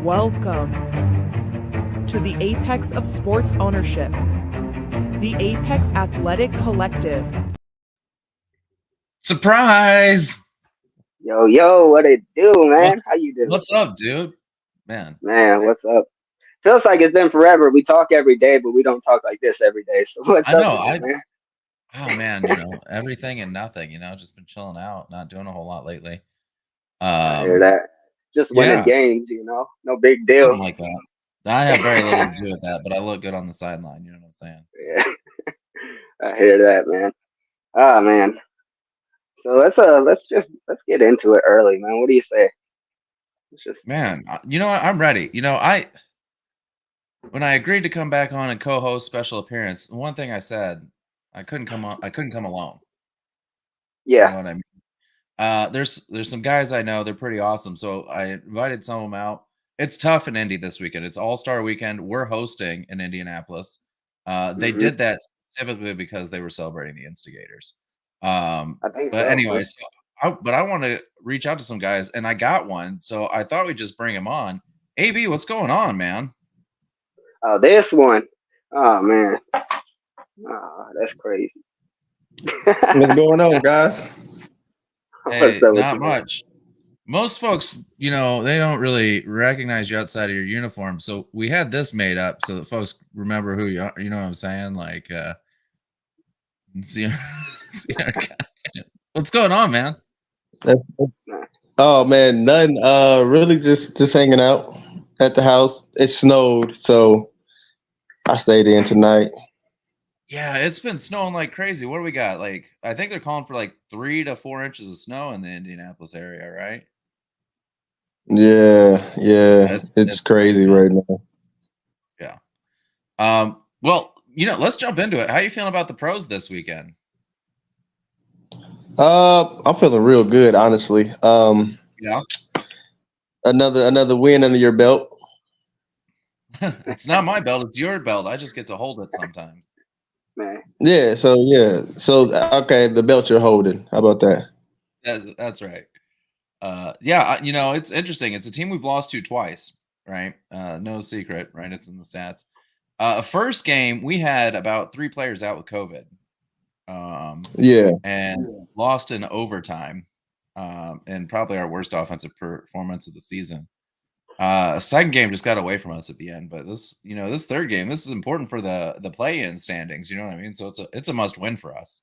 Welcome to the apex of sports ownership, the Apex Athletic Collective. Surprise! Yo, what it do, man? How you doing? What's up, dude? Man, what's up? Feels like it's been forever. We talk every day, but we don't talk like this every day. So what's I know. up with you, man? Oh man, everything and nothing. Just been chilling out, not doing a whole lot lately. I hear that. Just winning games, no big deal. Something like that. I have very little to do with that, but I look good on the sideline. You know what I'm saying? So. Yeah, I hear that, man. Ah, man. So let's get into it early, man. What do you say? Man, I'm ready. When I agreed to come back on and co-host special appearance, one thing I said, I couldn't come alone. Yeah. You know what I mean? There's some guys I know, they're pretty awesome. So I invited some of them out. It's tough in Indy this weekend. It's All-Star weekend. We're hosting in Indianapolis. They did that specifically because they were celebrating the Instigators. I want to reach out to some guys, and I got one. So I thought we'd just bring him on. AB, what's going on, man? Oh, this one. Oh, man. Oh, that's crazy. What's going on, guys? Hey, not much. Most folks, they don't really recognize you outside of your uniform. So we had this made up so that folks remember who you are. You know what I'm saying? Like, what's going on, man? Oh man, nothing. Really just hanging out at the house. It snowed, so I stayed in tonight. Yeah, it's been snowing like crazy. What do we got? Like, I think they're calling for like 3 to 4 inches of snow in the Indianapolis area, right? Yeah, it's crazy right now. Yeah. Well, let's jump into it. How are you feeling about the pros this weekend? I'm feeling real good, honestly. Yeah. Another win under your belt. It's not my belt, it's your belt. I just get to hold it sometimes. Man. Yeah, so okay, the belt you're holding. How about that? That's right. It's interesting. It's a team we've lost to twice, right? No secret, right? It's in the stats. First game, we had about 3 players out with COVID. And lost in overtime, and probably our worst offensive performance of the season. Second game just got away from us at the end, but this third game, this is important for the play-in standings. You know what I mean? So it's a must-win for us.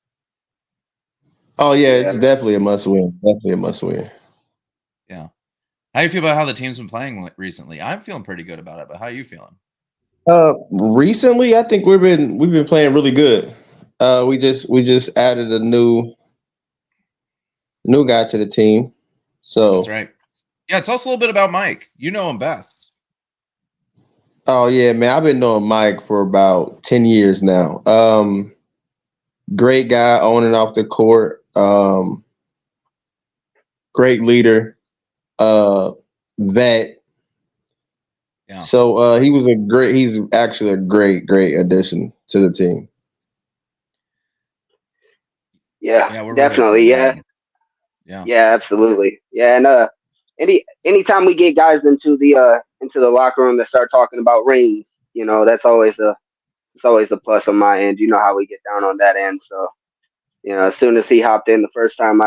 Oh yeah, it's definitely a must-win. Definitely a must-win. Yeah. How do you feel about how the team's been playing recently? I'm feeling pretty good about it, but how are you feeling? Recently, I think we've been playing really good. We just added a new guy to the team. So that's right. Yeah, tell us a little bit about Mike. You know him best. Oh yeah, man. I've been knowing Mike for about 10 years now. Great guy on and off the court. Great leader. Vet. Yeah. So he's actually a great addition to the team. Yeah, definitely. Yeah, absolutely. Yeah, and anytime we get guys into the locker room that start talking about rings, that's always the plus on my end. You know how we get down on that end. So, as soon as he hopped in the first time,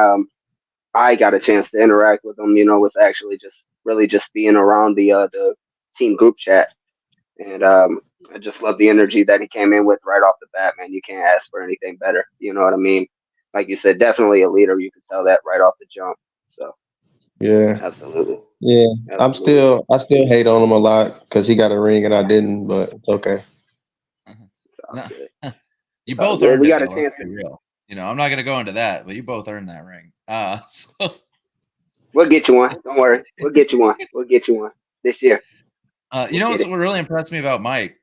I got a chance to interact with him. Was actually just being around the team group chat, and I just love the energy that he came in with right off the bat. Man, you can't ask for anything better. You know what I mean? Like you said, definitely a leader. You can tell that right off the jump. So. Yeah. Absolutely. Yeah. Absolutely. I still hate on him a lot because he got a ring and I didn't, but it's okay. It's all No, good. you It's all both good. earned We it got a though. Let's chance. be real. I'm not gonna go into that, but you both earned that ring. So We'll get you one. Don't worry. We'll get you one. We'll get you one this year. We'll get what's it. what really impressed me about Mike,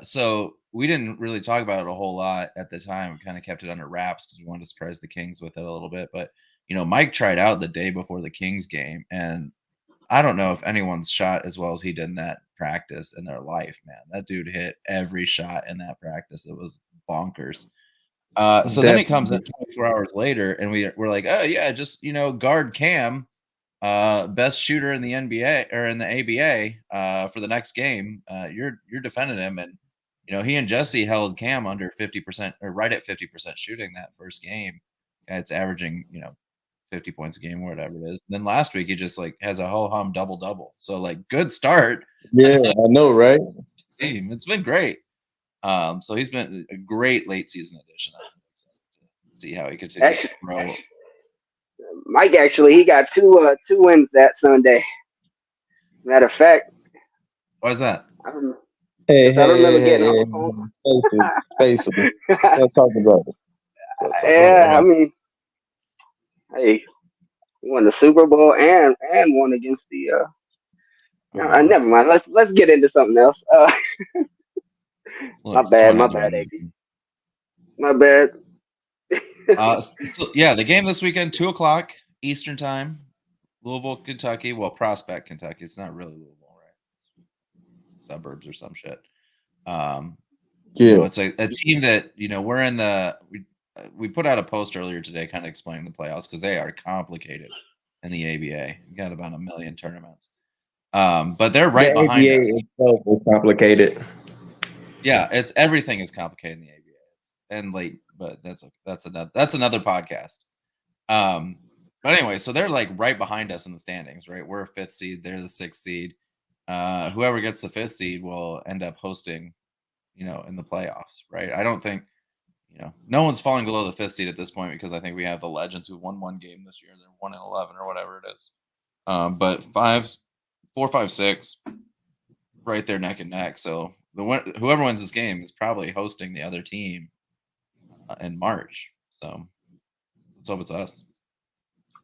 so we didn't really talk about it a whole lot at the time. We kind of kept it under wraps because we wanted to surprise the Kings with it a little bit. But Mike tried out the day before the Kings game, and I don't know if anyone's shot as well as he did in that practice in their life, man. That dude hit every shot in that practice. It was bonkers. So then he comes in Definitely. 24 hours later, and we're like, oh yeah, just guard Cam, best shooter in the NBA or in the ABA for the next game. You're defending him, and he and Jesse held Cam under 50% or right at 50% shooting that first game. It's averaging 50 points a game or whatever it is. And then last week he just like has a ho hum double double. So like good start. Yeah, I know, right? Team. It's been great. So he's been a great late season addition. I'm excited to see how he continues to Actually, grow. Mike actually he got two wins that Sunday. Matter of fact, Why is that? I rem- Hey, because I hey, remember hey, getting hey, off hey. the phone. Face it. Face it. Let's talk about it. Let's talk Oh, Yeah, I okay. mean, hey, we won the Super Bowl and won against the. Never mind. Let's get into something else. My Look, bad. someone My had to bad, win this AB. game. My bad. So yeah, the game this weekend, 2 o'clock Eastern time, Louisville, Kentucky. Well, Prospect, Kentucky. It's not really Louisville, right? It's suburbs or some shit. Um, Yeah. it's a team that we're in the we put out a post earlier today, kind of explaining the playoffs because they are complicated in the ABA. We got about 1 million tournaments, but they're The right behind ABA us. itself is complicated. Yeah, it's everything is complicated in the ABA and late, but that's another podcast. Um, but anyway, so they're like right behind us in the standings, right? We're a fifth seed, they're the sixth seed. Whoever gets the fifth seed will end up hosting, in the playoffs, right? I don't think, no one's falling below the fifth seed at this point because I think we have the Legends who won one game this year. They're 1-11 or whatever it is. But 4, 5, 6, right there neck and neck. So whoever wins this game is probably hosting the other team in March. So let's hope it's us.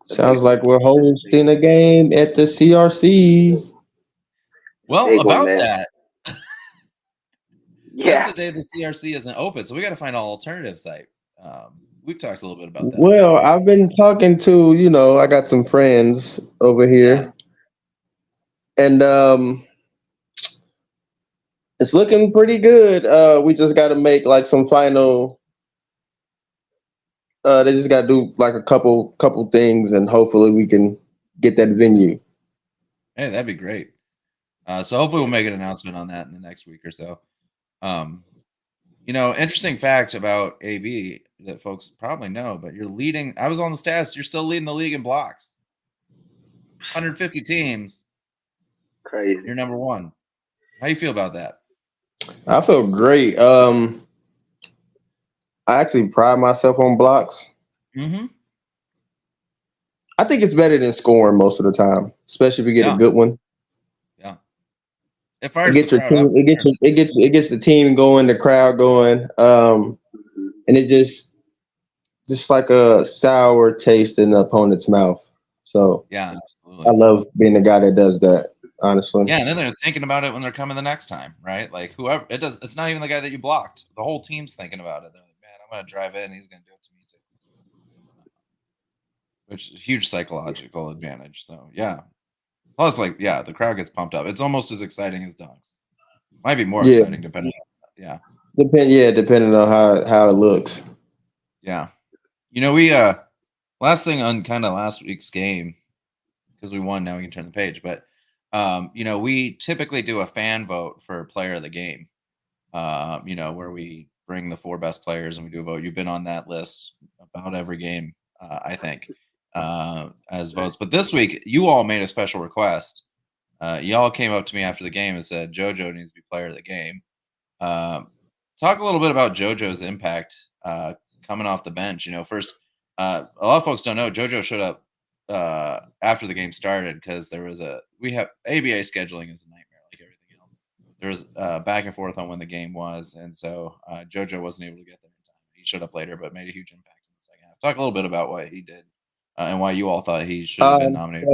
Sounds like we're hosting a game at the CRC. Well, Big one, about man. that, that's Yeah. the day the CRC isn't open, so we got to find an alternative site. We've talked a little bit about that. Well, I've been talking to, I got some friends over here, and it's looking pretty good. We just got to make like some final. They just got to do like a couple things, and hopefully we can get that venue. Hey, that'd be great. So hopefully we'll make an announcement on that in the next week or so. Interesting fact about AB that folks probably know, but you're leading. I was on the stats. You're still leading the league in blocks. 150 teams. Crazy. You're number one. How you feel about that? I feel great. I actually pride myself on blocks. Mm-hmm. I think it's better than scoring most of the time, especially if you get a good one. Yeah. It It fires the gets your crowd up. team. It gets the team going, the crowd going, and it just like a sour taste in the opponent's mouth. So Yeah, I absolutely. love being the guy that does that. Honestly. Yeah, and then they're thinking about it when they're coming the next time, right? Like whoever it does, it's not even the guy that you blocked. The whole team's thinking about it. They're like, man, I'm gonna drive in. He's gonna do it to me too, which is a huge psychological advantage. So yeah. Plus, the crowd gets pumped up. It's almost as exciting as dunks. Might be more Yeah. exciting depending on Depending on how it looks. Yeah. We last thing on kind of last week's game, because we won, now we can turn the page. But we typically do a fan vote for player of the game. Where we bring the 4 best players and we do a vote. You've been on that list about every game, I think, as votes. But this week, you all made a special request. Y'all came up to me after the game and said JoJo needs to be player of the game. Talk a little bit about JoJo's impact coming off the bench. First, a lot of folks don't know JoJo showed up after the game started because we have ABA scheduling is a nightmare like everything else. There was back and forth on when the game was, and so JoJo wasn't able to get there in time. He showed up later, but made a huge impact in the second half. Talk a little bit about what he did and why you all thought he should have been nominated.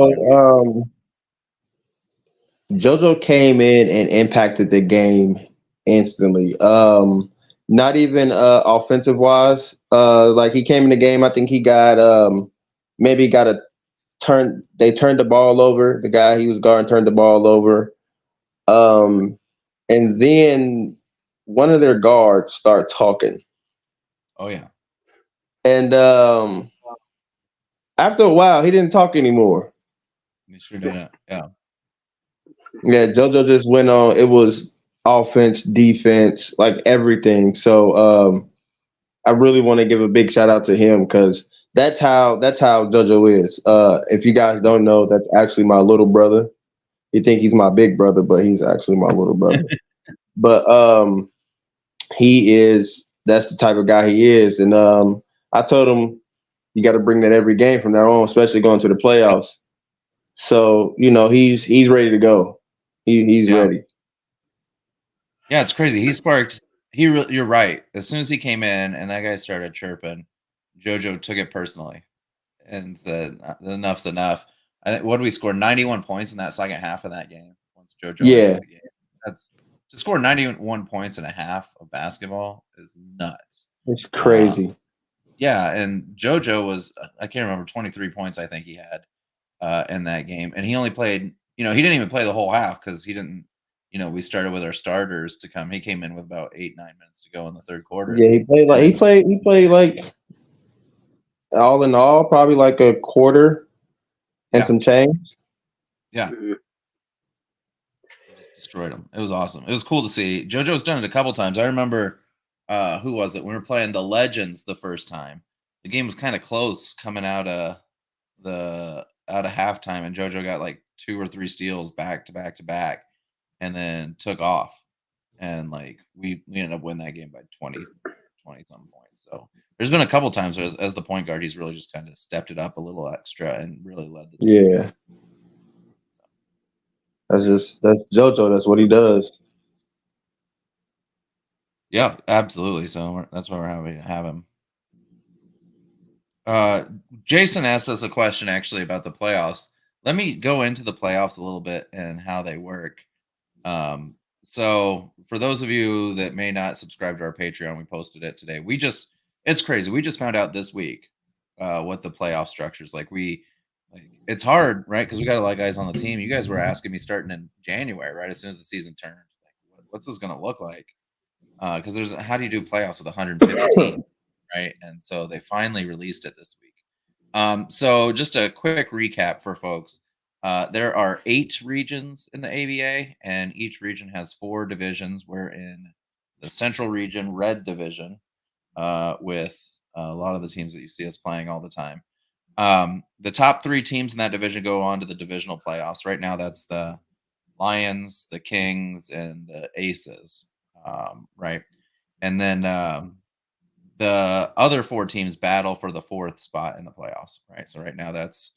JoJo came in and impacted the game instantly. Not even offensive wise. Like he came in the game, I think he got maybe got a turn. They turned the ball over. The guy he was guarding turned the ball over. And then one of their guards start talking. Oh yeah. And after a while, he didn't talk anymore. He sure didn't. Yeah. Yeah, JoJo just went on. It was offense, defense, like everything. So I really want to give a big shout out to him because that's how JoJo is. If you guys don't know, that's actually my little brother. You think he's my big brother, but he's actually my little brother. But that's the type of guy he is. And I told him you got to bring that every game from now on, especially going to the playoffs. So, he's ready to go. He's ready. Yeah, it's crazy. He sparked. You're right. As soon as he came in and that guy started chirping, JoJo took it personally and said, "Enough's enough." What did we score? 91 points in that second half of that game. Once JoJo entered the game, that's to score 91 points in a half of basketball is nuts. It's crazy. Yeah, and JoJo was I can't remember 23 points I think he had in that game, and he only played. He didn't even play the whole half because he didn't. We started with our starters to come. He came in with about 8-9 minutes to go in the third quarter. Yeah, he played like all in all, probably like a quarter and some change. Yeah. Just destroyed him. It was awesome. It was cool to see. JoJo's done it a couple times. I remember who was it? We were playing the Legends the first time. The game was kind of close coming out of halftime, and JoJo got like 2 or 3 steals back to back to back. And then took off, and like we ended up winning that game by 20 something points. So there's been a couple times where as the point guard, he's really just kind of stepped it up a little extra and really led the team. Yeah, that's JoJo. That's what he does. Yeah, absolutely. So that's why we're happy to have him. Jason asked us a question actually about the playoffs. Let me go into the playoffs a little bit and how they work. So for those of you that may not subscribe to our Patreon, we posted it today. It's crazy. We just found out this week what the playoff structure is like. It's hard, right? Because we got a lot of guys on the team. You guys were asking me starting in January, right? As soon as the season turned, like, what's this going to look like? Because how do you do playoffs with 150 teams, right? And so they finally released it this week. So just a quick recap for folks. There are 8 regions in the ABA, and each region has 4 divisions. We're in the Central Region Red Division with a lot of the teams that you see us playing all the time. The top 3 teams in that division go on to the divisional playoffs. Right now, that's the Lions, the Kings, and the Aces, right? And then the other 4 teams battle for the 4th spot in the playoffs, right? So right now that's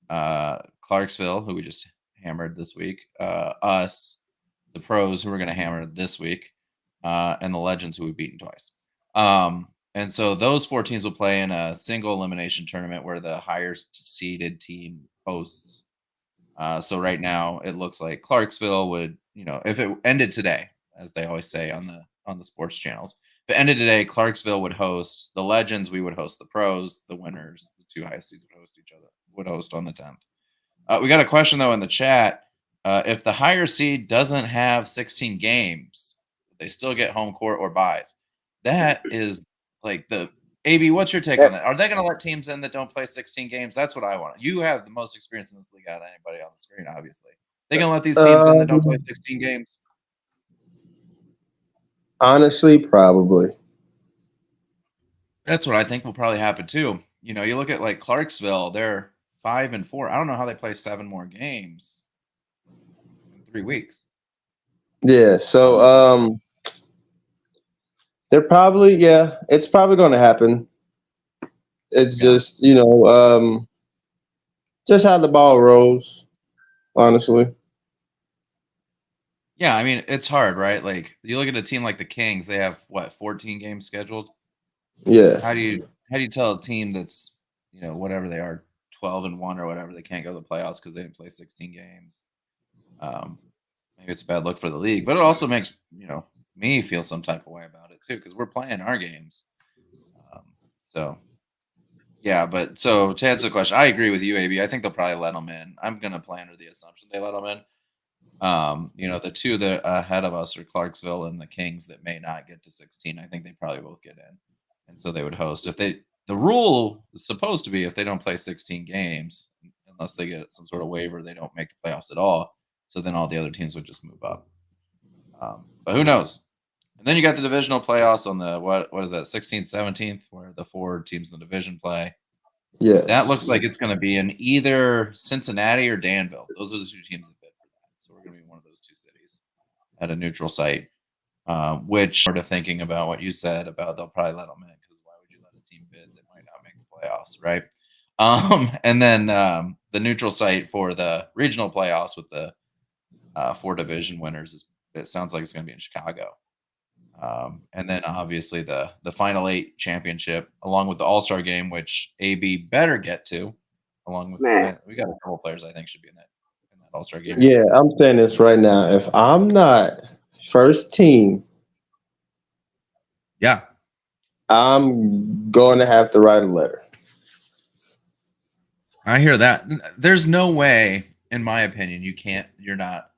Clarksville, who we just hammered this week, us, the Pros, who we're going to hammer this week, and the Legends, who we've beaten twice. And so those 4 teams will play in a single elimination tournament where the higher seeded team hosts. So right now it looks like Clarksville would, if it ended today, as they always say on the sports channels, if it ended today, Clarksville would host the Legends. We would host the Pros. The winners, the 2 highest seeds, would host each other. Would host on the 10th. We got a question though in the chat. If the higher seed doesn't have 16 games, they still get home court or buys. That is like the AB. What's your take on that? Are they going to let teams in that don't play 16 games? That's what I want. You have the most experience in this league out of anybody on the screen, obviously. They going to let these teams in that don't play 16 games? Honestly, probably. That's what I think will probably happen too. You look at like Clarksville, they're 5-4. I don't know how they play 7 more games in 3 weeks. Yeah, so they're probably it's probably going to happen. It's just just how the ball rolls, honestly. Yeah, I mean, it's hard, right? Like you look at a team like the Kings, they have what, 14 games scheduled? Yeah. How do you tell a team that's, whatever they are, 12-1 or whatever, they can't go to the playoffs because they didn't play 16 games? Um, maybe it's a bad look for the league, but it also makes, me feel some type of way about it too, because we're playing our games. So yeah, but so to answer the question, I agree with you, AB. I think they'll probably let them in. I'm gonna play under the assumption they let them in. The two that ahead of us are Clarksville and the Kings that may not get to 16. I think they probably both get in, and so they would host. The rule is supposed to be if they don't play 16 games, unless they get some sort of waiver, they don't make the playoffs at all. So then all the other teams would just move up. But who knows? And then you got the divisional playoffs on the what is that, 16th, 17th, where the 4 teams in the division play. Yes. That looks like it's going to be in either Cincinnati or Danville. Those are the 2 teams that bid for that. So we're going to be in one of those 2 cities at a neutral site, which sort of thinking about what you said about they'll probably let them in, because why would you let a team bid that might not make the playoffs, right? And then the neutral site for the regional playoffs with the 4 division winners it sounds like it's going to be in Chicago. And then obviously the Final 8 championship, along with the All-Star game, which AB better get to, along with we got a couple players I think should be in that All-Star game. Yeah, I'm saying this right now. If I'm not first team, yeah, I'm going to have to write a letter. I hear that. There's no way, in my opinion, you're not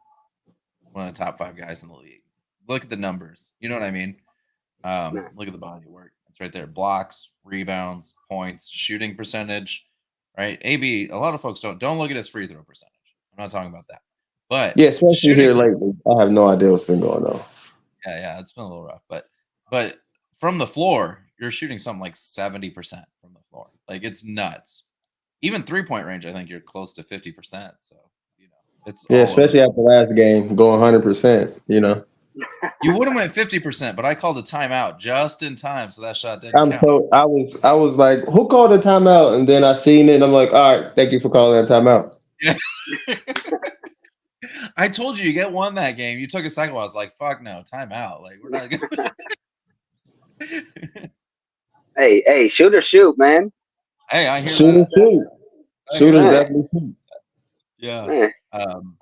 one of the top 5 guys in the league. Look at the numbers. You know what I mean? Look at the body of work. It's right there. Blocks, rebounds, points, shooting percentage, right? AB, a lot of folks don't look at his free throw percentage. I'm not talking about that. But yeah, especially here lately. I have no idea what's been going on. Yeah, it's been a little rough. But from the floor, you're shooting something like 70% from the floor. Like, it's nuts. Even 3-point range, I think you're close to 50%. So, it's especially after last game, going 100%, You would have went 50%, but I called a timeout just in time, so that shot didn't count. So I was like, who called a timeout? And then I seen it, and I'm like, all right, thank you for calling that timeout. Yeah. I told you get one that game. You took a second one. I was like, fuck no, timeout. Like, we're not good. Hey, shoot or shoot, man. Hey, I hear shoot that. Shoot. Shooters definitely shoot. Yeah. Man.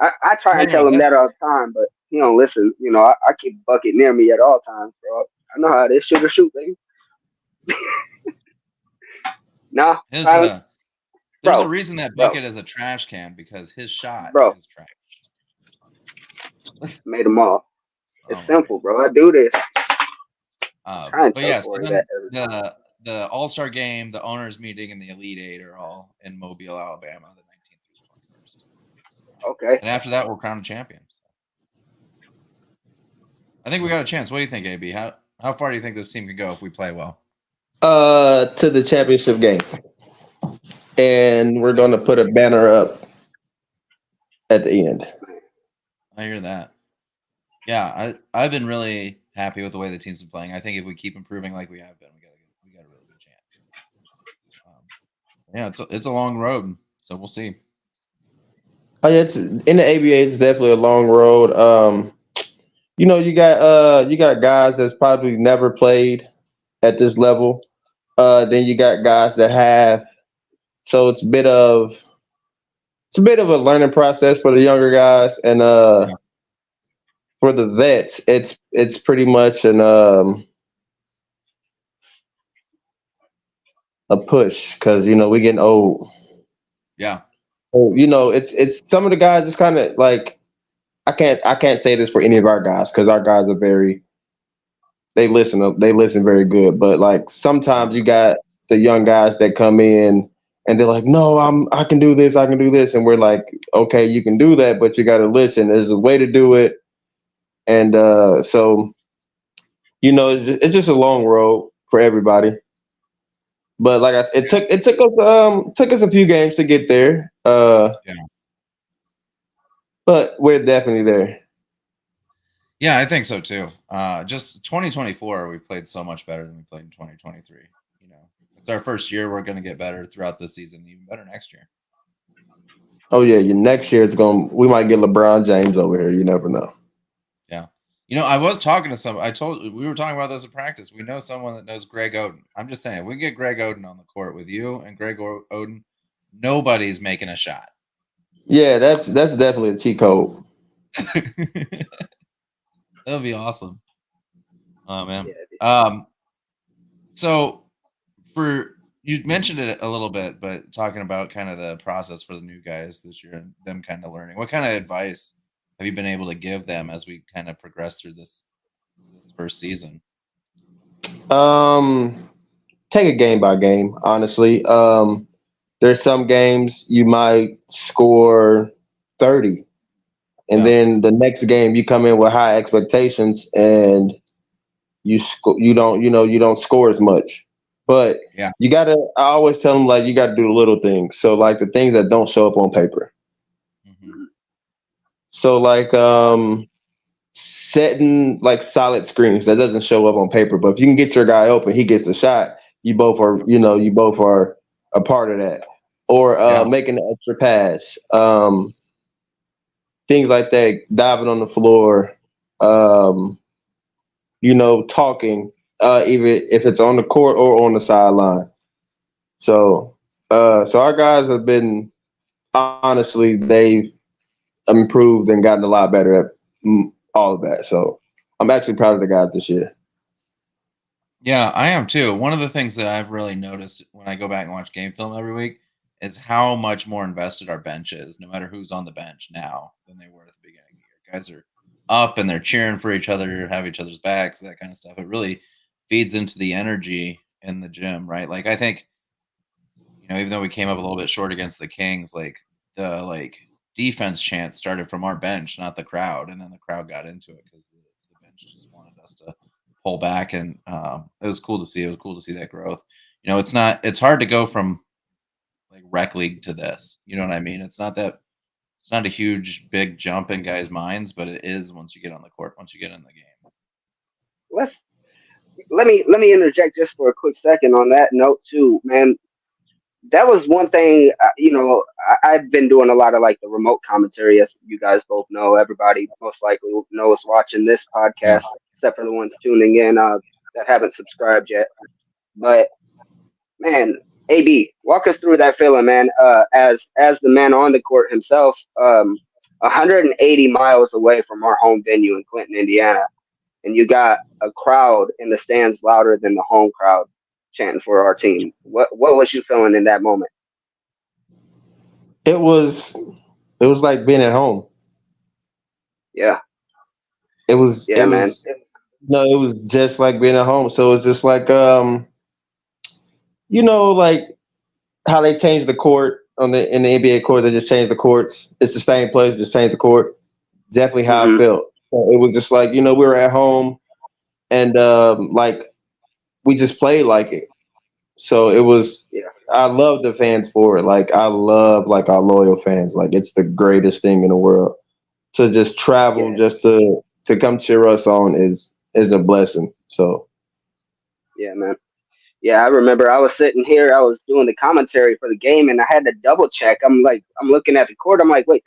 I try and tell him that all the time, but he don't listen. I keep a bucket near me at all times, bro. I know how it is. Shoot or shoot, baby. No, there's a reason that bucket is a trash can, because his shot is trash. Made them all. It's simple, bro. I do this. But yeah, so then the All-Star game, the owners meeting, and the Elite 8 are all in Mobile, Alabama, the 19th through the 21st. Okay. And after that, we'll crown champions. I think we got a chance. What do you think, AB? How far do you think this team can go if we play well? To the championship game. And we're going to put a banner up at the end. I hear that. Yeah, I've been really happy with the way the team's been playing. I think if we keep improving like we have been, we got a really good chance. It's a long road, so we'll see. Oh yeah, it's in the ABA. It's definitely a long road. You got guys that's probably never played at this level. Then you got guys that have. So it's a bit of a learning process for the younger guys, and for the vets, it's pretty much a push, because we getting old. Yeah. So, it's some of the guys. It's kind of like I can't say this for any of our guys, because our guys are they listen very good. But like sometimes you got the young guys that come in and they're like, no, I can do this, and we're like, okay, you can do that, but you got to listen. There's a way to do it, and so it's just a long road for everybody. But like I said, it took us a few games to get there. But we're definitely there. Yeah, I think so too. Just 2024, we played so much better than we played in 2023. It's our first year. We're going to get better throughout the season, even better next year. Oh yeah, next year we might get LeBron James over here. You never know. Yeah. I was talking to we were talking about this in practice. We know someone that knows Greg Oden. I'm just saying, if we get Greg Oden on the court with you and Greg Oden, nobody's making a shot. Yeah, that's definitely a cheat code. That would be awesome. Oh man. Yeah. So you mentioned it a little bit, but talking about kind of the process for the new guys this year and them kind of learning. What kind of advice have you been able to give them as we kind of progress through this first season? Take it game by game, honestly. There's some games you might score 30, and then the next game you come in with high expectations and you don't score as much. But you gotta. I always tell them, like, you got to do the little things. So like the things that don't show up on paper. Mm-hmm. So like setting like solid screens that doesn't show up on paper, but if you can get your guy open, he gets the shot. You both are a part of that. Or making an extra pass, things like that, diving on the floor, talking, even if it's on the court or on the sideline. So our guys have been, honestly, they've improved and gotten a lot better at all of that. So I'm actually proud of the guys this year. Yeah, I am too. One of the things that I've really noticed when I go back and watch game film every week is how much more invested our bench is, no matter who's on the bench now, than they were at the beginning of the year. Guys are up and they're cheering for each other, have each other's backs, that kind of stuff. It really feeds into the energy in the gym, right? Like, I think, even though we came up a little bit short against the Kings, like the defense chant started from our bench, not the crowd, and then the crowd got into it because the bench just wanted us to pull back, and it was cool to see. It was cool to see that growth. It's hard to go from like rec league to this. You know what I mean? It's not a huge big jump in guys' minds, but it is once you get on the court, once you get in the game. Let me interject just for a quick second on that note too, man. That was one thing, I've been doing a lot of like the remote commentary, as you guys both know. Everybody most likely knows watching this podcast, except for the ones tuning in that haven't subscribed yet. But man, AB, walk us through that feeling, man. As the man on the court himself, 180 miles away from our home venue in Clinton, Indiana, and you got a crowd in the stands louder than the home crowd chanting for our team. What was you feeling in that moment? It was like being at home. Yeah. It was it was just like being at home. So it's just like like how they changed the court in the NBA court, they just changed the courts. It's the same place, just changed the court. Definitely how I felt. So it was just like, we were at home and like we just played like it. So it was I love the fans for it. Like I love like our loyal fans. Like it's the greatest thing in the world. To just travel just to come cheer us on is a blessing. So yeah, man. Yeah, I remember I was sitting here, I was doing the commentary for the game, and I had to double check. I'm looking at the court. I'm like, wait,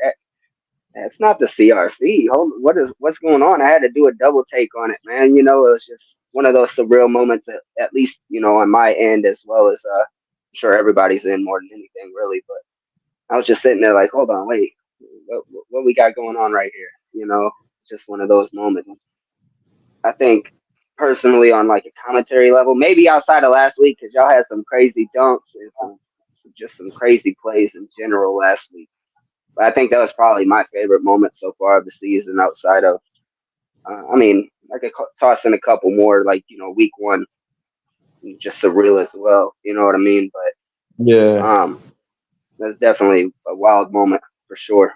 that's not the CRC. What's going on? I had to do a double take on it, man. It was just one of those surreal moments, at least, on my end, as well as I'm sure everybody's in more than anything, really. But I was just sitting there like, hold on, wait, what we got going on right here? It's just one of those moments. I think personally on like a commentary level, maybe outside of last week, because y'all had some crazy dunks and some crazy plays in general last week. But I think that was probably my favorite moment so far of the season outside of, I could toss in a couple more, like, week one, just surreal as well. You know what I mean? But that's definitely a wild moment for sure.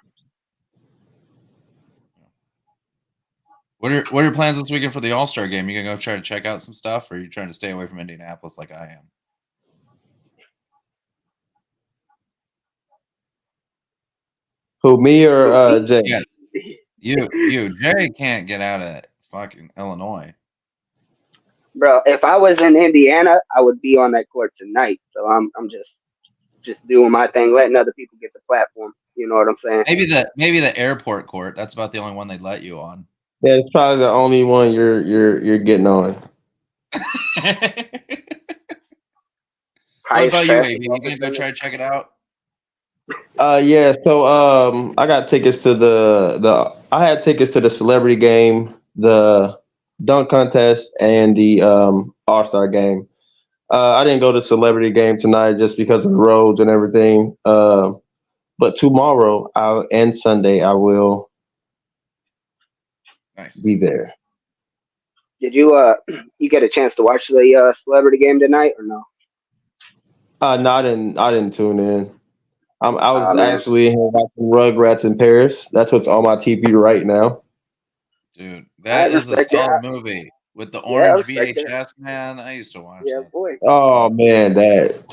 What are your plans this weekend for the All-Star game? You gonna go try to check out some stuff, or are you trying to stay away from Indianapolis like I am? Who, me or Jay? Yeah. You. Jay can't get out of fucking Illinois. Bro, if I was in Indiana, I would be on that court tonight. So I'm just doing my thing, letting other people get the platform. You know what I'm saying? Maybe the airport court. That's about the only one they'd let you on. Yeah, it's probably the only one you're getting on. What Highest about you, traffic AB? You gonna go try to check it out? Yeah, so I got tickets to I had tickets to the celebrity game, the dunk contest, and the All-Star game. I didn't go to the celebrity game tonight just because of the roads and everything. But tomorrow and Sunday I will Nice. be there. Did you you get a chance to watch the celebrity game tonight or no? No, I didn't tune in. I was Man. actually in here watching Rugrats in Paris. That's what's on my TV right now. Dude, I that is a respect that. solid movie with the Yeah, I orange respect that. VHS. Man, I used to watch Yeah, that. boy. Oh man, that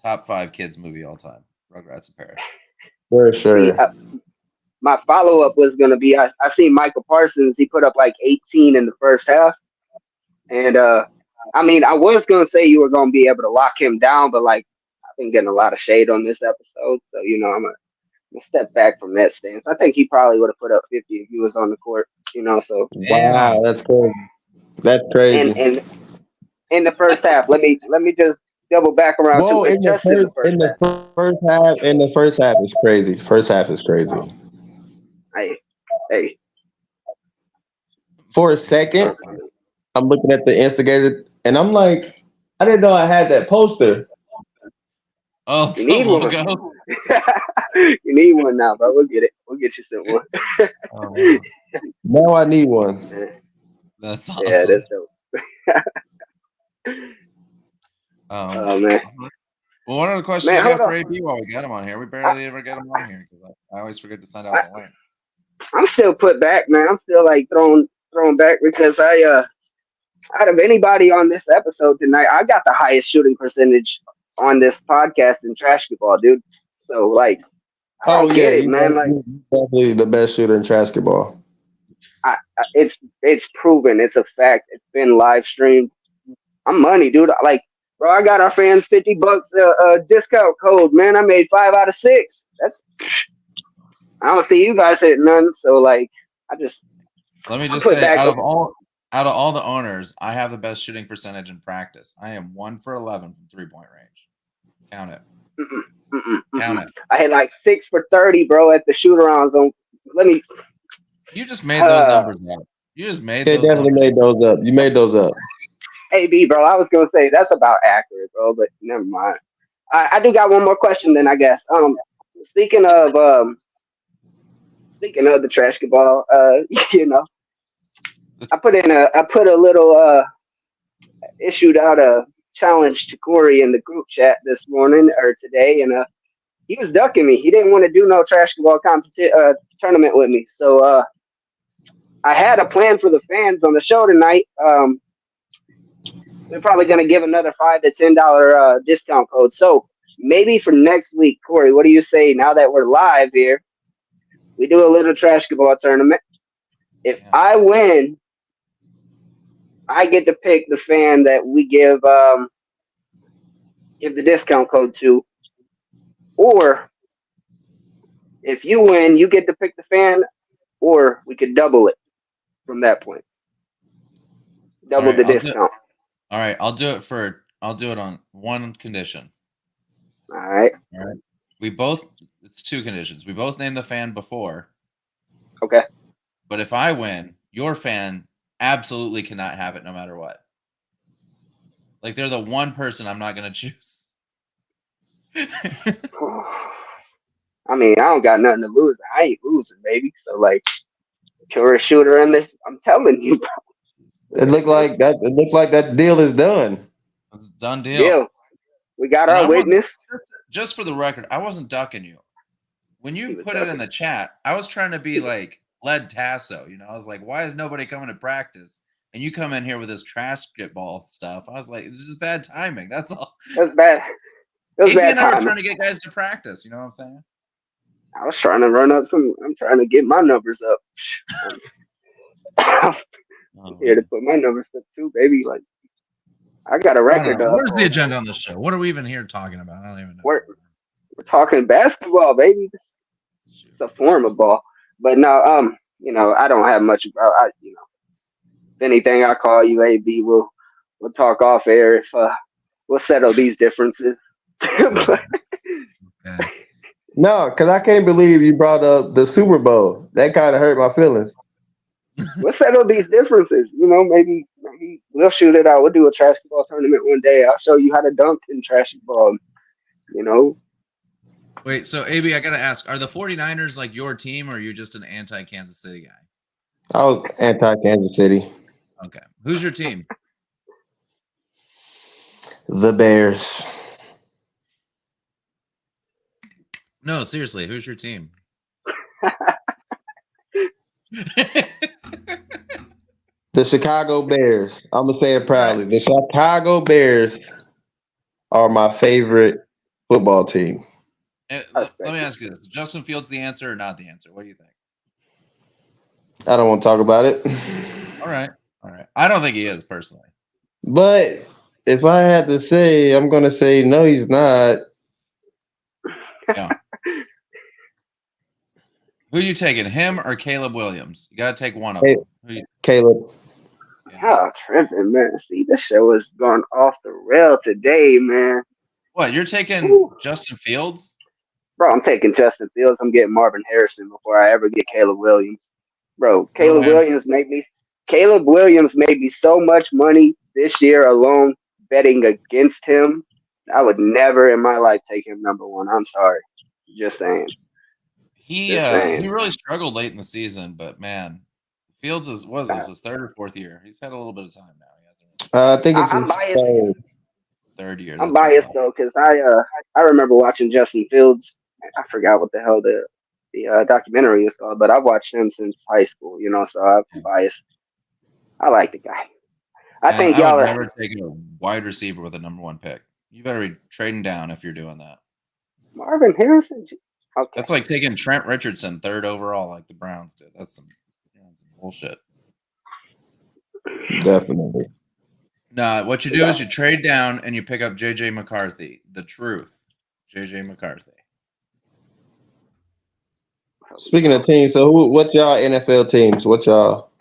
Top 5 kids movie all time. Rugrats in Paris. for See, sure. my follow up was gonna be I seen Michael Parsons. He put up like 18 in the first half, and I mean I was gonna say you were gonna be able to lock him down, but like I've been getting a lot of shade on this episode, so you know I'm gonna step back from that stance. I think he probably would have put up 50 if he was on the court, you know. So Wow, that's crazy. That's crazy. and in the first half, let me just double back around to Well, it. Just in the first half. in the first half is crazy. First half is crazy. Hey, For a second, I'm looking at the Instigator, and I'm like, I didn't know I had that poster. Oh, you the need one. logo. You need one now, bro. We'll get it. We'll get you some one. Oh, man. Now I need one. That's awesome. Yeah, that's dope. Oh man. Well, what other questions Man, you got hold for on. AB while we got him on here? We barely ever get him on here because I always forget to send out the link. I'm still put back, man. I'm still like thrown back because out of anybody on this episode tonight, I got the highest shooting percentage on this podcast in trash ball, dude. So like I don't get it, man. Like you're definitely the best shooter in basketball. it's proven. It's a fact. It's been live streamed. I'm money, dude. Like, bro, I got our fans $50 discount code, man. I made 5 out of 6. I don't see you guys hitting none. So like, Let me just say, out of all the owners, I have the best shooting percentage in practice. I am 1 for 11 from 3-point range. Count it. Count it. I had like 6 for 30, bro, at the shoot-arounds. You just made those numbers up. You just made those definitely numbers made those up. You made those up. AB, bro, I was gonna say that's about accurate, bro, but never mind. I do got one more question then, I guess. Speaking of the trash ball, you know, I put a little issued out a challenge to Corey in the group chat this morning or today, and he was ducking me. He didn't want to do no trash ball tournament with me. So I had a plan for the fans on the show tonight. We're probably going to give another $5 to $10 discount code. So maybe for next week, Corey, what do you say now that we're live here? We do a little trash ball tournament. If I win, I get to pick the fan that we give the discount code to. Or if you win, you get to pick the fan, or we could double it from that point. Double the discount. All right, I'll do it on one condition. All right. It's 2 conditions. We both name the fan before. Okay. But if I win, your fan absolutely cannot have it no matter what. Like they're the one person I'm not going to choose. I mean, I don't got nothing to lose. I ain't losing, baby. So like, you're a shooter in this. I'm telling you, bro. It looked like that deal is done. It's a done deal. We got our witness. Just for the record, I wasn't ducking you. When you put it in the chat, I was trying to be like Led Tasso. You know, I was like, why is nobody coming to practice? And you come in here with this trash ball stuff. I was like, it's just bad timing. That's all. It was bad. It was bad timing. I were trying to get guys to practice. You know what I'm saying? I was trying to I'm trying to get my numbers up. I'm here to put my numbers up too, baby. Like, I got a record. Where's the agenda on this show? What are we even here talking about? I don't even know. We're talking basketball, baby. It's a form of ball. But no, I don't have much about. If anything, I call you AB. We'll talk off air if we'll settle these differences. But, Okay. No, because I can't believe you brought up the Super Bowl. That kind of hurt my feelings. we'll settle these differences. Maybe we'll shoot it out. We'll do a trash ball tournament one day. I'll show you how to dunk in trash ball. Wait, so AB, I got to ask, are the 49ers like your team, or are you just an anti-Kansas City guy? I was anti-Kansas City. Okay. Who's your team? The Bears. No, seriously, who's your team? The Chicago Bears. I'm going to say it proudly. The Chicago Bears are my favorite football team. Let me ask you this. Is Justin Fields the answer or not the answer? What do you think? I don't want to talk about it. All right. I don't think he is, personally. But if I had to say, I'm going to say no, he's not. Yeah. Who are you taking, him or Caleb Williams? You got to take one of them. Caleb. Oh, tripping, man. See, this show is going off the rail today, man. What, you're taking Justin Fields? Bro, I'm taking Justin Fields. I'm getting Marvin Harrison before I ever get Caleb Williams. Bro, Caleb Williams made me so much money this year alone betting against him. I would never in my life take him number one. I'm sorry. Just saying. He really struggled late in the season, but man, Fields is his third or fourth year. He's had a little bit of time now. He hasn't. I think it's his third year. I'm biased though, because I remember watching Justin Fields. I forgot what the hell the documentary is called, but I've watched him since high school. So I'm biased. I like the guy. I think y'all would are never take a wide receiver with a number one pick. You better be trading down if you're doing that. Marvin Harrison. Okay. That's like taking Trent Richardson third overall, like the Browns did. That's some bullshit. Definitely. Nah, what you do is you trade down and you pick up JJ McCarthy. The truth. JJ McCarthy. Speaking of teams, so what's y'all NFL teams?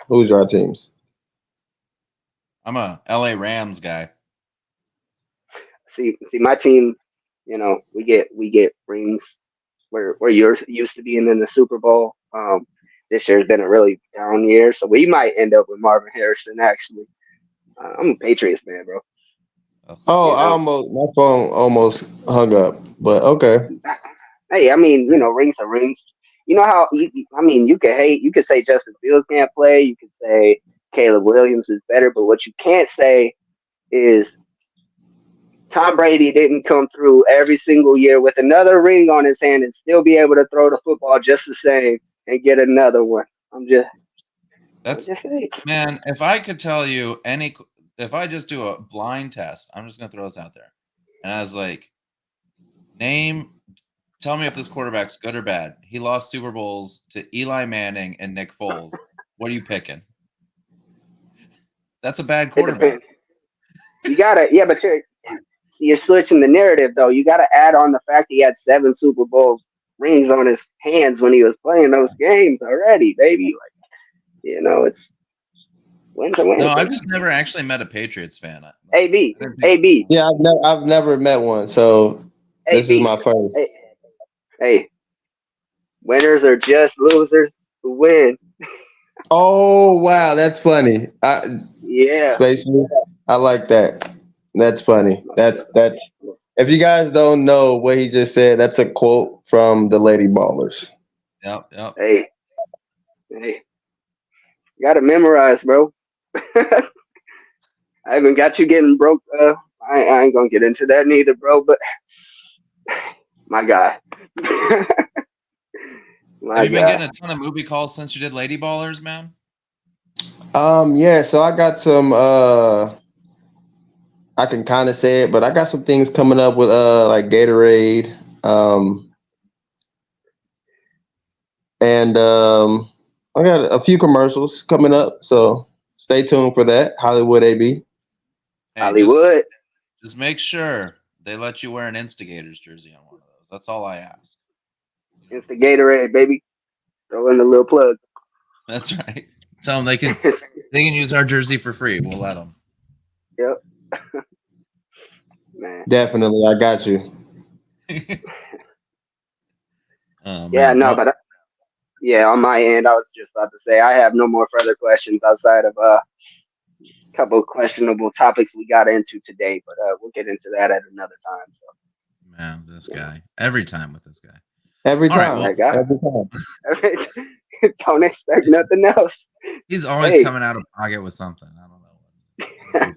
Who's y'all teams? I'm a LA Rams guy. See my team, we get rings. We're used to being in the Super Bowl. This year's been a really down year, so we might end up with Marvin Harrison. Actually, I'm a Patriots fan, bro. Oh, my phone almost hung up, but okay. Hey, rings are rings. You know how you could hate, you could say Justin Fields can't play, you could say Caleb Williams is better, but what you can't say is Tom Brady didn't come through every single year with another ring on his hand and still be able to throw the football just the same and get another one. That's man. If I could tell you if I just do a blind test, I'm just gonna throw this out there, and I was like, tell me if this quarterback's good or bad. He lost Super Bowls to Eli Manning and Nick Foles. What are you picking? That's a bad quarterback. You gotta, but you're switching the narrative though. You gotta add on the fact he had 7 Super Bowl rings on his hands when he was playing those games already, baby. It's win to win. No, I've just never actually met a Patriots fan. AB. Yeah, I've never met one, so this is my first. Hey, winners are just losers who win. Oh wow, that's funny. Yeah, Spacey, I like that. That's funny. That's. If you guys don't know what he just said, that's a quote from the Lady Ballers. Yep. Hey, you gotta memorize, bro. I haven't got you getting broke. I ain't gonna get into that neither, bro. But my guy. Have you been getting a ton of movie calls since you did Lady Ballers, man? Yeah. So I got some. I can kind of say it, but I got some things coming up with like Gatorade, and I got a few commercials coming up. So stay tuned for that. Hollywood AB. Hey, Hollywood. Just make sure they let you wear an Instigators jersey on one of those. That's all I ask. It's the Gatorade, baby. Throw in the little plug. That's right. Tell them they can use our jersey for free. We'll let them. Yep. Man. Definitely, I got you. Oh, Yeah, man. no, Well, but on my end, I was just about to say I have no more further questions outside of a couple of questionable topics we got into today, but we'll get into that at another time. So, man, this guy. Every time with this guy. Every All right, time. well, that guy. Every time. Don't expect nothing else. he's always Hey. coming out of pocket with something. I don't know.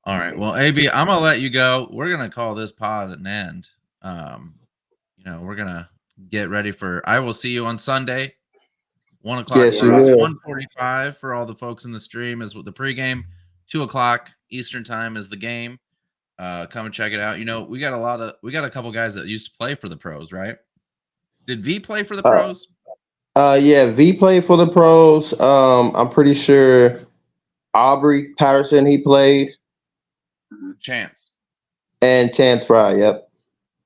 All right. Well, AB, I'm gonna let you go. We're gonna call this pod an end. We're gonna get ready for. I will see you on Sunday, 1:00 Yes, you for us, will. 1:45 for all the folks in the stream is with the pregame. 2:00 Eastern time is the game. Come and check it out. We got a couple guys that used to play for the pros, right? Did V play for the pros? Yeah, V played for the pros. I'm pretty sure Aubrey Patterson he played, Chance. and Chance Fry. Yep.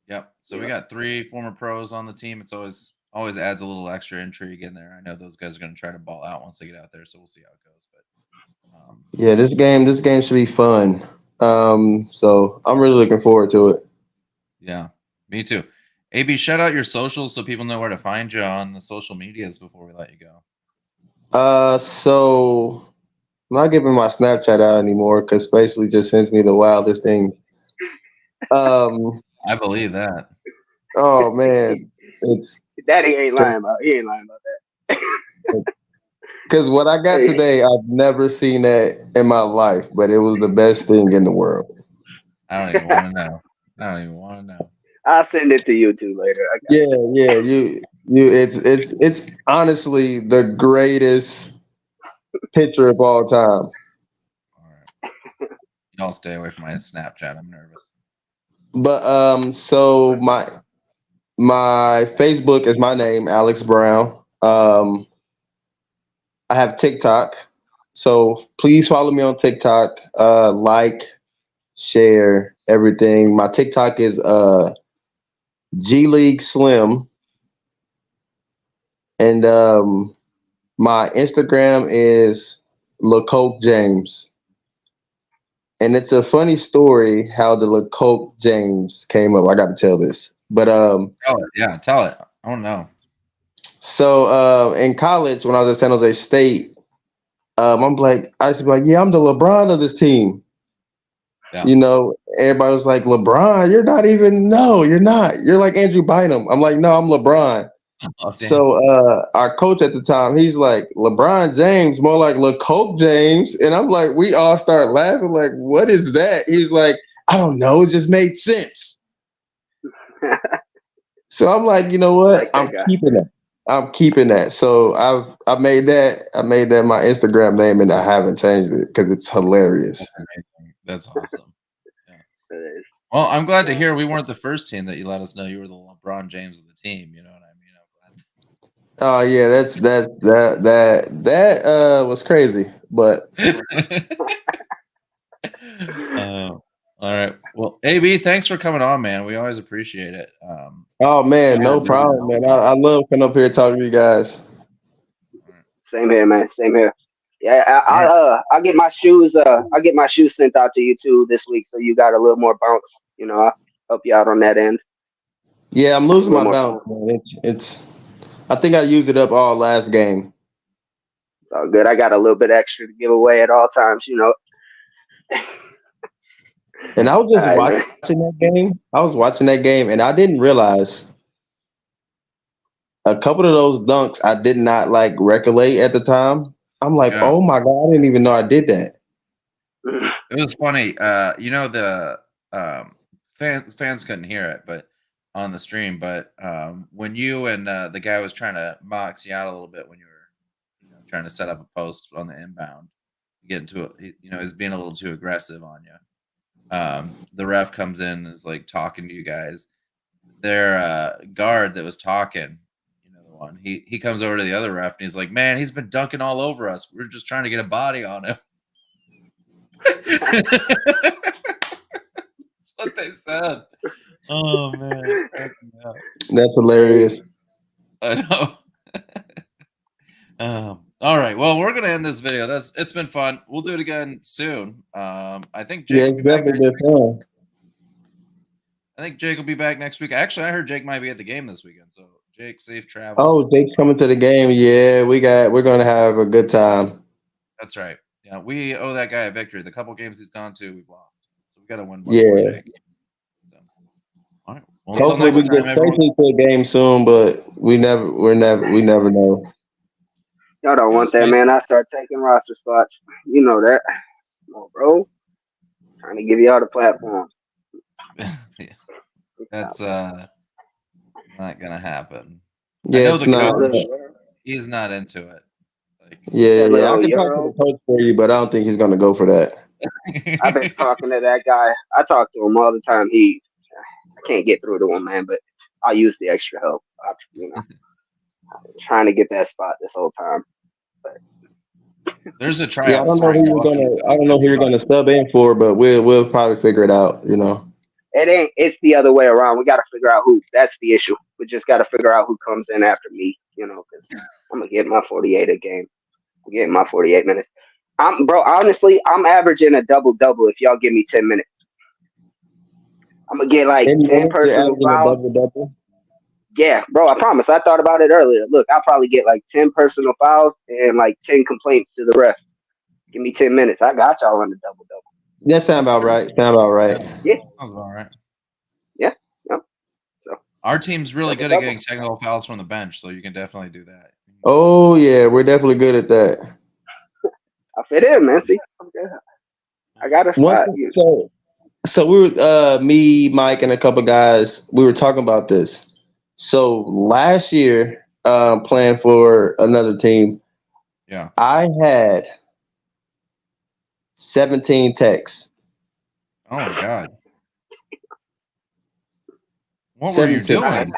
Yep. So we got 3 former pros on the team. It's always adds a little extra intrigue in there. I know those guys are going to try to ball out once they get out there, so we'll see how it goes. But Yeah, this game should be fun. So I'm really looking forward to it. yeah, me too. AB, shout out your socials so people know where to find you on the social medias before we let you go. So I'm not giving my Snapchat out anymore because basically just sends me the wildest thing. I believe that. Oh man, it's Daddy ain't lying about. He ain't lying about that. because what I got today, I've never seen that in my life, but it was the best thing in the world. I don't even want to know. I'll send it to you too later. Yeah, it's honestly the greatest picture of all time. All right. Y'all stay away from my Snapchat. I'm nervous. But so my Facebook is my name, Alex Brown. I have TikTok, so please follow me on TikTok. Like, share everything. My TikTok is G League Slim, and my Instagram is LaCoke James. And it's a funny story how the LaCoke James came up. I got to tell this, but Tell it. Yeah, tell it. I don't know. So in college, when I was at San Jose State, I used to be like, yeah, I'm the LeBron of this team. Yeah. Everybody was like, LeBron, you're not. You're like Andrew Bynum. I'm like, no, I'm LeBron. Oh, So our coach at the time, he's like, LeBron James, more like LaCoke James. And I'm like, we all start laughing, like, what is that? He's like, I don't know, it just made sense. So I'm like, you know what? I'm keeping that. So I made that my Instagram name, and I haven't changed it because it's hilarious. That's awesome. Yeah. Well, I'm glad to hear we weren't the first team that you let us know you were the LeBron James of the team. You know what I mean? Oh yeah, that was crazy, but all right. Well, AB, thanks for coming on, man. We always appreciate it. Oh man, no problem, man. I love coming up here talking to you guys. Same here, man. Same here. Yeah, I'll get my shoes. I'll get my shoes sent out to you too this week, so you got a little more bounce. I'll help you out on that end. Yeah, I'm losing my bounce, man. It's. I think I used it up all last game. It's all good. I got a little bit extra to give away at all times. And I was just watching that game. I was watching that game, and I didn't realize a couple of those dunks I did not recollect at the time. I'm like, oh my God, I didn't even know I did that. It was funny. The fans couldn't hear it, but on the stream. But when you and the guy was trying to mox you out a little bit when you were trying to set up a post on the inbound, get into it, he's being a little too aggressive on you. The ref comes in and is talking to you guys. Their guard that was talking, the one, he comes over to the other ref and he's like, man, he's been dunking all over us. We're just trying to get a body on him. That's what they said. Oh man, That's hilarious. I know. All right. Well, we're gonna end this video. It's been fun. We'll do it again soon. I think Jake Yeah, will it's be back definitely next been fun. I think Jake will be back next week. Actually, I heard Jake might be at the game this weekend. So Jake, safe travels. Oh, Jake's coming to the game. Yeah, we're gonna have a good time. That's right. Yeah, we owe that guy a victory. The couple games he's gone to, we've lost. So we got to win one more, Yeah. Jake. So, all right. Well, until Hopefully next we time, get everyone. safely to a game soon, but we never know. Y'all don't want that, man. I start taking roster spots. You know that. Come on, bro. Trying to give y'all the platform. Yeah. That's not gonna happen. Yeah, I know it's the not. coach. He's not into it. Like, Yeah. I little can talk to the coach for you, but I don't think he's gonna go for that. I've been talking to that guy. I talk to him all the time. I can't get through to him, man, but I'll use the extra help. I've been trying to get that spot this whole time. But there's a tryout. Yeah, I don't know who you're gonna sub in for, but we'll probably figure it out. You know. It's the other way around. We got to figure out who. That's the issue. We just got to figure out who comes in after me. You know, because I'm gonna get my 48 a game. I'm getting my 48 minutes. Honestly, I'm averaging a double-double if y'all give me 10 minutes. I'm gonna get like 10 personal fouls. Double. Yeah, bro, I promise. I thought about it earlier. Look, I'll probably get like 10 personal fouls and like 10 complaints to the ref. Give me 10 minutes. I got y'all on the double-double. That sound about right. Yeah. Sounds about right. Yeah. Yep. So our team's really good at getting technical fouls from the bench, so you can definitely do that. Oh yeah, we're definitely good at that. I fit in, man. See, I'm good. I got a spot. So we were me, Mike, and a couple guys. We were talking about this. So last year, playing for another team, yeah, I had 17 texts. Oh my god! What were you doing?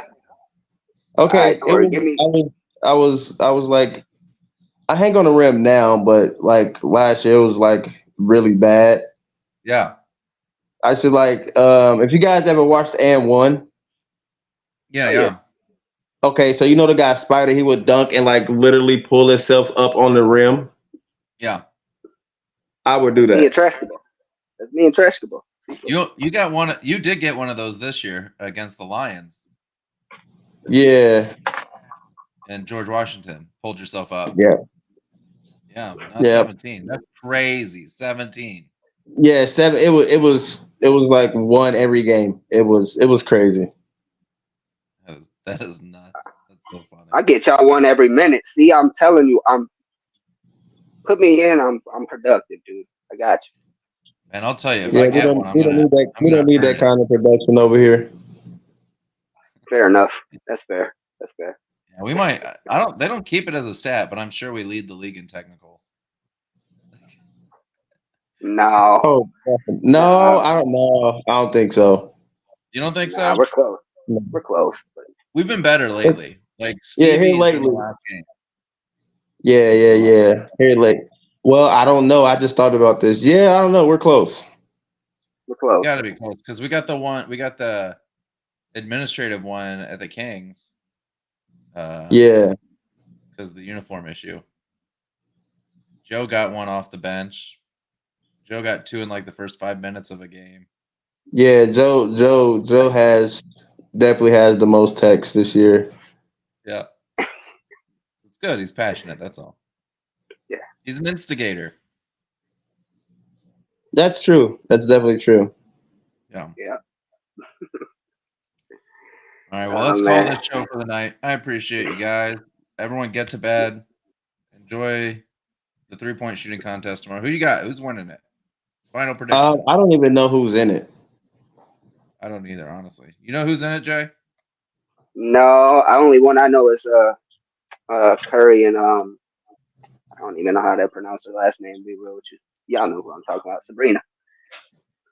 Okay, I was like, I hang on the rim now, but like last year it was like really bad. Yeah. I said like, if you guys ever watched And One. Yeah. Okay, so you know the guy Spider, he would dunk and like literally pull himself up on the rim. Yeah. I would do that. That's me and Treshkable. You got one. You did get one of those this year against the Lions. Yeah. And George Washington pulled yourself up. Yeah. Yeah. 17. That's crazy. 17. Yeah, 7. It was like one every game. It was crazy. That is nuts. That's so funny. I get y'all one every minute. See, I'm telling you, put me in. I'm productive, dude. I got you. And I'll tell you, if I get one, we don't need that kind of production over here. Fair enough. That's fair. Yeah, we might. They don't keep it as a stat, but I'm sure we lead the league in technicals. No. Oh no, I don't know. I don't think so. You don't think so? We're close. We're close. We've been better lately. Like Stevie's here lately. in the last game. Yeah. Here late. Well, I don't know. I just thought about this. Yeah, I don't know. We're close. We're close. We gotta be close because we got the administrative one at the Kings. Yeah. Because of the uniform issue. Joe got one off the bench. Joe got 2 in like the first 5 minutes of a game. Yeah, Joe definitely has the most texts this year. Yeah. It's good. He's passionate, that's all. Yeah. He's an instigator. That's true. That's definitely true. Yeah. Yeah. All right, well, let's call this show for the night. I appreciate you guys. Everyone get to bed. Enjoy the 3-point shooting contest tomorrow. Who you got? Who's winning it? Final prediction. I don't even know who's in it. I don't either, honestly. You know who's in it, Jay? No, only one I know is Curry and I don't even know how to pronounce her last name. To be real with you, y'all know who I'm talking about, Sabrina.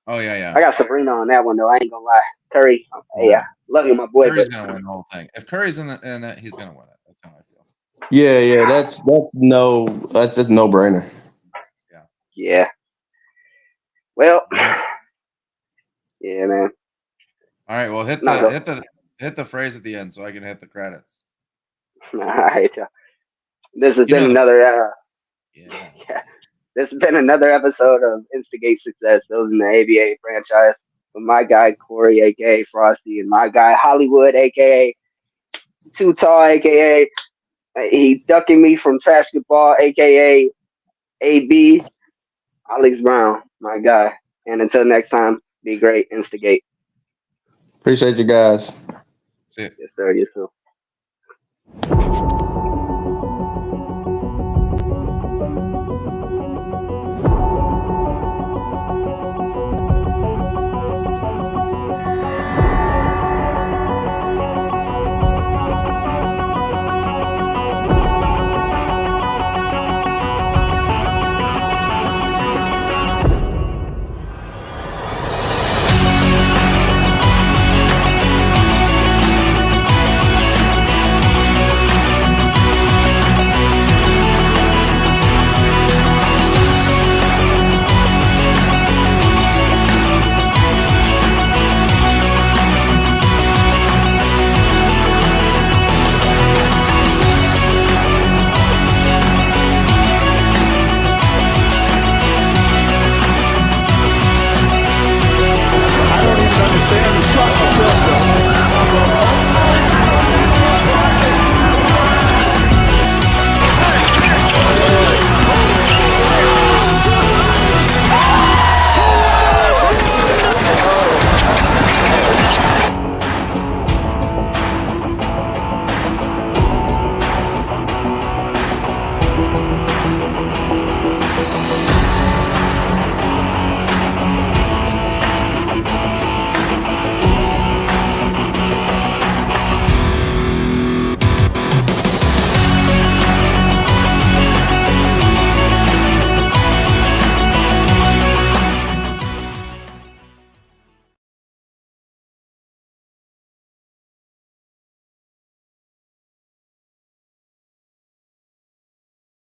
Oh yeah. I got Sabrina on that one though. I ain't gonna lie. Curry, yeah, love you, my boy. Curry's gonna win the whole thing. If Curry's in it, he's gonna win it. That's how I feel. Yeah, that's a no-brainer. Yeah. Well, yeah, man. All right. Well, hit the phrase at the end so I can hit the credits. All right, y'all. This has You been know another. Yeah. Yeah, this has been another episode of Instigate Success, building the ABA franchise with my guy Corey, aka Frosty, and my guy Hollywood, aka Too Tall, aka he's ducking me from trash ball, aka AB Alex Brown, my guy. And until next time, be great, Instigate. Appreciate you guys. See ya. Yes, sir. You too.